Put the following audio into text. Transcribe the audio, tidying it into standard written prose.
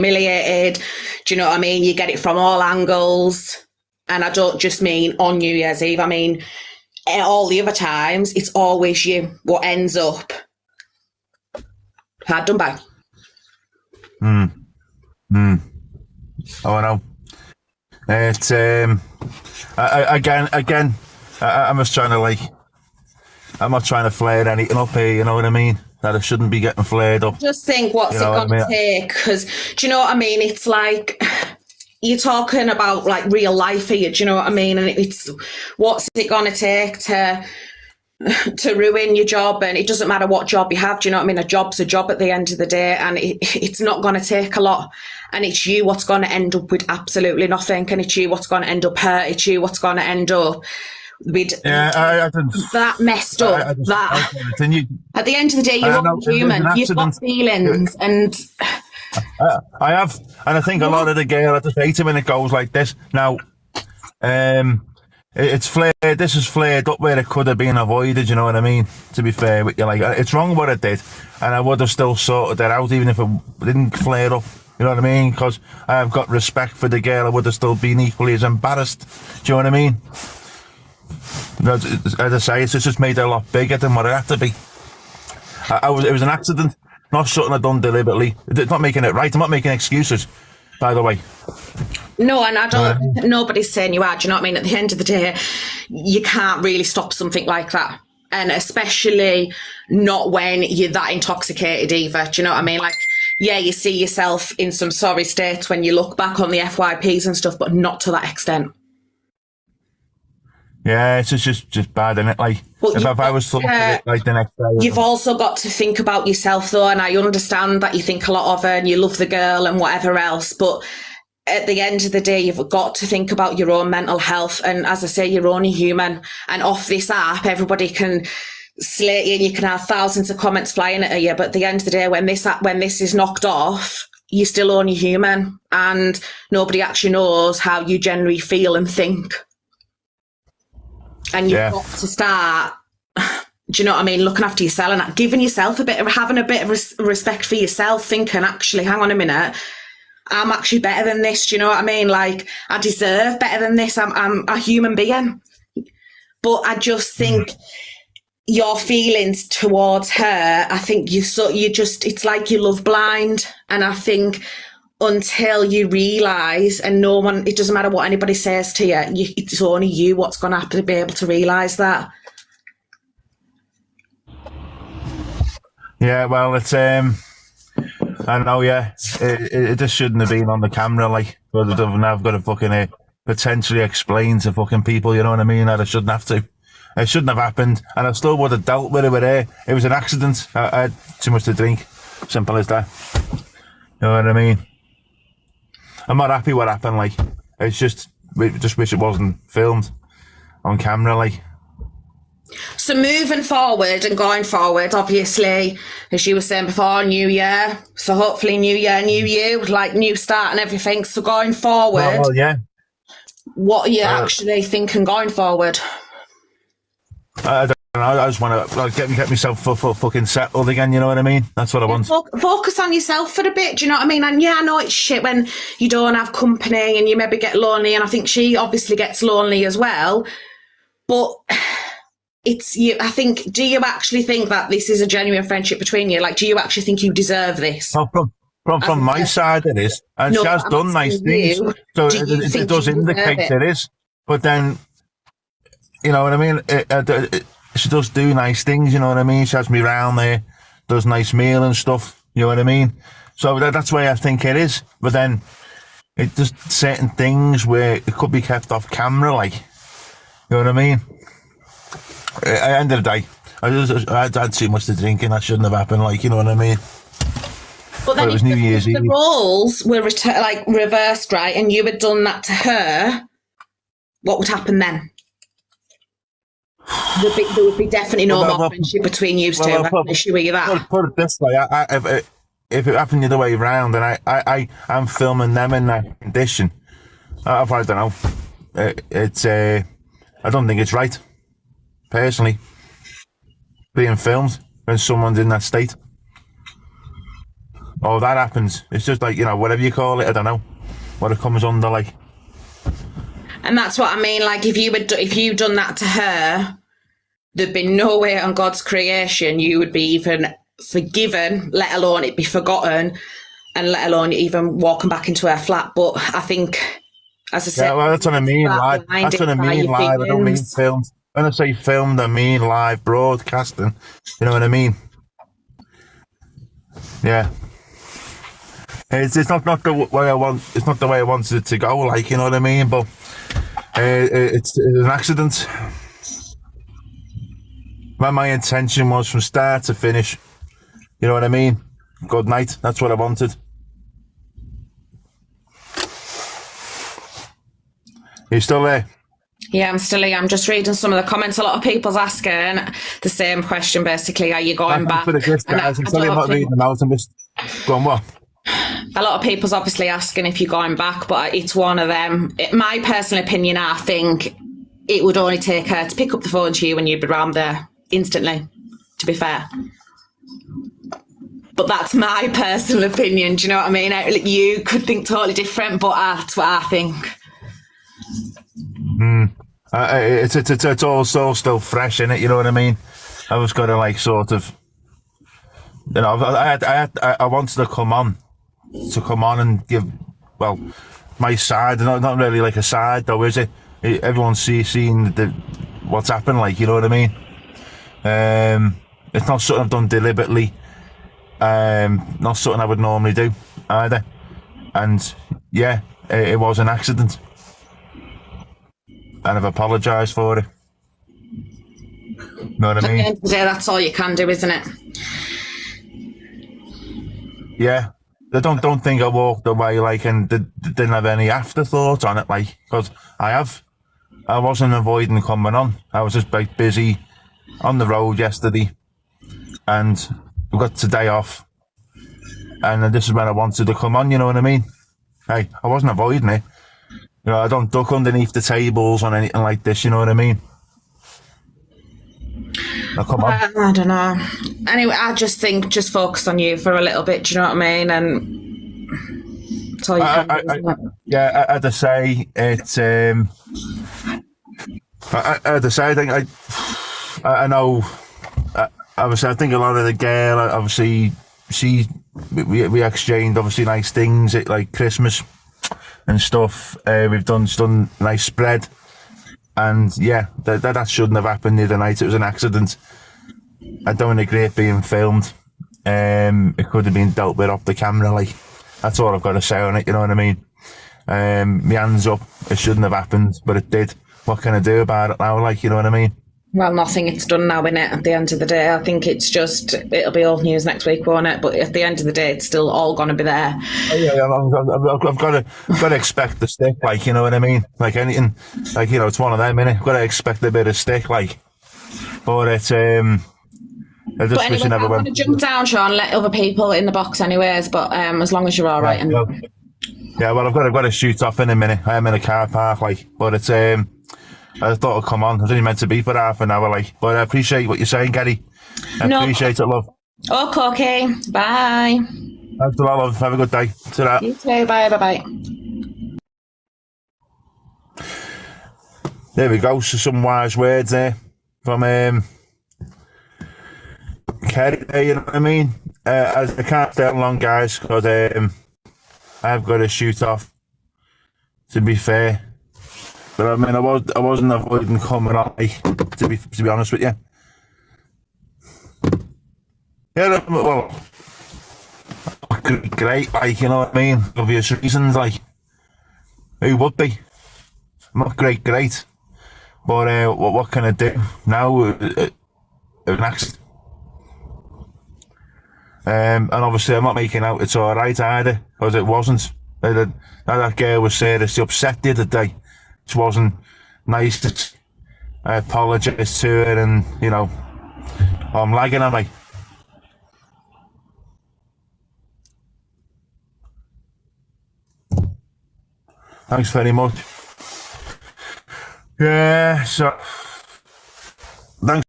humiliated. Do you know what I mean? You get it from all angles. And I don't just mean on New Year's Eve. I mean, all the other times, it's always you what ends up hard done by. Oh, I know. It's again. I'm just trying to I'm not trying to flare anything up here. You know what I mean? That it shouldn't be getting flared up. Just think, what's it going to take? Because do you know what I mean? It's like you're talking about like real life here. Do you know what I mean? And it's what's it going to take to ruin your job? And it doesn't matter what job you have. Do you know what I mean? A job's a job at the end of the day, and it's not going to take a lot. And it's you what's going to end up with absolutely nothing. And it's you what's going to end up hurt. It's you what's going to end up with that messed up. At the end of the day, you're all human. You've got feelings, and I have, and I think a lot of the girl at the 8-minute goes like this. Now, it's flared. This is flared up where it could have been avoided. You know what I mean? To be fair with you, like it's wrong what it did, and I would have still sorted that out even if it didn't flare up. You know what I mean? Because I have got respect for the girl. I would have still been equally as embarrassed. Do you know what I mean? As I say, it's just made it a lot bigger than what it had to be. It was an accident, not something I'd done deliberately. It's not making it right. I'm not making excuses, by the way. No, and I don't. Nobody's saying you are. Do you know what I mean? At the end of the day, you can't really stop something like that, and especially not when you're that intoxicated either. Do you know what I mean? Like, yeah, you see yourself in some sorry states when you look back on the FYPs and stuff, but not to that extent. Yeah, it's just bad, isn't it? Like, if I was to look at it like the next day. You've also got to think about yourself, though, and I understand that you think a lot of her and you love the girl and whatever else, but at the end of the day, you've got to think about your own mental health. And as I say, you're only human. And off this app, everybody can slate you and you can have thousands of comments flying at you. But at the end of the day, when this is knocked off, you're still only human, and nobody actually knows how you generally feel and think. And you've got to start, do you know what I mean, looking after yourself and giving yourself having a bit of respect for yourself, thinking, actually, hang on a minute, I'm actually better than this. Do you know what I mean? Like, I deserve better than this. I'm a human being. But I just think your feelings towards her, I think it's like you're love blind. And I think until you realise, and it doesn't matter what anybody says to you, it's only you what's going to have to be able to realise that. Yeah, well, it's, I know, yeah, it just shouldn't have been on the camera, like, but I've got to fucking potentially explain to fucking people, you know what I mean, that I shouldn't have to. It shouldn't have happened, and I still would have dealt with it with her. It was an accident. I had too much to drink. Simple as that. You know what I mean? I'm not happy what happened, like. It's just wish it wasn't filmed on camera, like. So moving forward and going forward, obviously, as you were saying before, New Year. So hopefully New Year, New You, like new start and everything. So going forward, well, yeah. What are you actually thinking going forward? I don't know. I just want to get myself fucking settled again. You know what I mean? That's what I want. Focus on yourself for a bit. Do you know what I mean? And yeah, I know it's shit when you don't have company and you maybe get lonely. And I think she obviously gets lonely as well. But it's you. I think. Do you actually think that this is a genuine friendship between you? Like, do you actually think you deserve this? Well, from my side, it is, and she has done nice things, so it does indicate it is. But then, you know what I mean? She does do nice things, you know what I mean? She has me round there, does nice meal and stuff, you know what I mean? So that's why I think it is. But then, it does certain things where it could be kept off camera, like, you know what I mean? At the end of the day, I had too much to drink and that shouldn't have happened, like, you know what I mean? But then it was New Year's Eve. The roles were reversed, right, and you had done that to her, what would happen then? There would be definitely no more friendship between you two. I can assure you that. Put it this way, if it happened the other way around and I'm filming them in that condition, I don't know. I don't think it's right, personally, being filmed when someone's in that state. Oh, that happens. It's just like, whatever you call it, I don't know what it comes under, like. And that's what I mean. Like, if you'd done that to her, there'd be no way on God's creation you would be even forgiven, let alone it be forgotten, and let alone even walking back into her flat. But I think, as I said, yeah, well, that's what I mean, live. That's what I mean, live. I don't mean filmed. When I say filmed, I mean live broadcasting. You know what I mean? Yeah. It's not the way I want. It's not the way I wanted it to go. Like, you know what I mean? But it's an accident. My intention was from start to finish. You know what I mean? Good night. That's what I wanted. Are you still there? Yeah, I'm still here. I'm just reading some of the comments. A lot of people's asking the same question, basically. Are you going back? For the gift, guys. I'm sorry I'm not reading them out. I'm just going, what? A lot of people's obviously asking if you're going back, but it's one of them. My personal opinion, I think it would only take her to pick up the phone to you and you'd be around there instantly, to be fair. But that's my personal opinion. Do you know what I mean? You could think totally different, but that's what I think. It's all so still fresh in it. You know what I mean? I was gonna like sort of, I wanted to come on and give, well, my side. Not really like a side though, is it? Everyone's seeing what's happened. Like, you know what I mean? It's not something I've done deliberately. Not something I would normally do either. And yeah, it was an accident. And I've apologised for it. Know what I mean? At the end of the day, that's all you can do, isn't it? Yeah. I don't think I walked away like and didn't have any afterthoughts on it, like, because I wasn't avoiding coming on. I was just like busy on the road yesterday, and I got today off, and this is when I wanted to come on. You know what I mean? Hey, I wasn't avoiding it. I don't duck underneath the tables on anything like this. You know what I mean? Now, come on. I don't know. Anyway, I just think just focus on you for a little bit. Do you know what I mean? And that's all you can do, isn't it? Yeah, as I say, it's as I say, I think I know. Obviously, I think a lot of the girl, obviously, we exchanged obviously nice things at like Christmas and stuff. We've done nice spread, and yeah, that shouldn't have happened the other night. It was an accident. I don't agree it being filmed. It could have been dealt with off the camera. Like, that's all I've got to say on it. You know what I mean? My hands up. It shouldn't have happened, but it did. What can I do about it now? Like, you know what I mean? Well, nothing. It's done now, innit? At the end of the day, I think it'll be old news next week, won't it? But at the end of the day, it's still all going to be there. Oh, yeah, I've got to expect the stick, like, you know what I mean? Like anything, like, it's one of them, innit? I've got to expect a bit of stick, like. But it's I just but wish anyway, I never I'm went. going to jump down, Sean. Let other people in the box, anyways. But as long as you're all right. Yeah, well, I've got to shoot off in a minute. I am in a car park, like. But it's I thought I'd come on. I was only meant to be for half an hour, like. But I appreciate what you're saying, Gary. Appreciate it, love. Okay. Bye. Thanks a lot, love. Have a good day. See that. You too. Bye. There we go. So some wise words there from Kerry. You know what I mean? I can't stay on long, guys, because I've got to shoot off. To be fair. But I mean, I wasn't avoiding coming on, like, to be honest with you. Yeah, well, great, like, you know what I mean? Obvious reasons, like, who would be? Not great, but what can I do now? An accident. And obviously, I'm not making out it's all right either, because it wasn't. That girl was seriously upset the other day. It wasn't nice. I apologise to her, and I'm lagging, am I? Thanks very much. Yeah, so thanks.